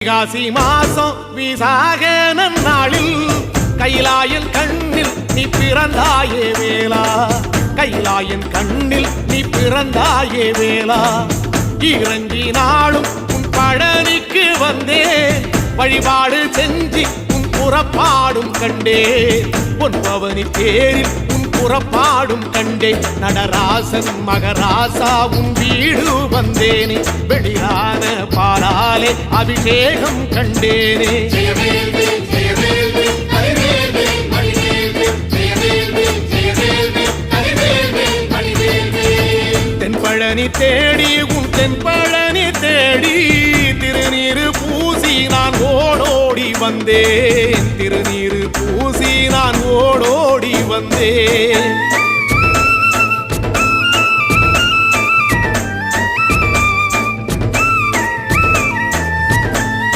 காசி மாசம் விசாக நன்னாளில் கைலாயன் கண்ணில் நீ பிறந்தாயே வேளா, கைலாயன் கண்ணில் நீ பிறந்தாயே வேளா. இறங்கி நாளும் உன் பழனிக்கு வந்தேன், வழிபாடு செஞ்சு உன் புறப்பாடும் கண்டே. உன் பவனி தேரில் உன் புறப்பாடும் கண்டே. நடராசன் மகராசா உன் வீடு வந்தேனே, வெளியான பாலாலே அபிஷேகம் கண்டேனே. தென்பழனி தேடி உன் தென்பழனி தேடி திருநீரு பூசி நான் ஓடோடி வந்தேன், திருநீரு பூசி நான் ஓடோடி வந்தேன்.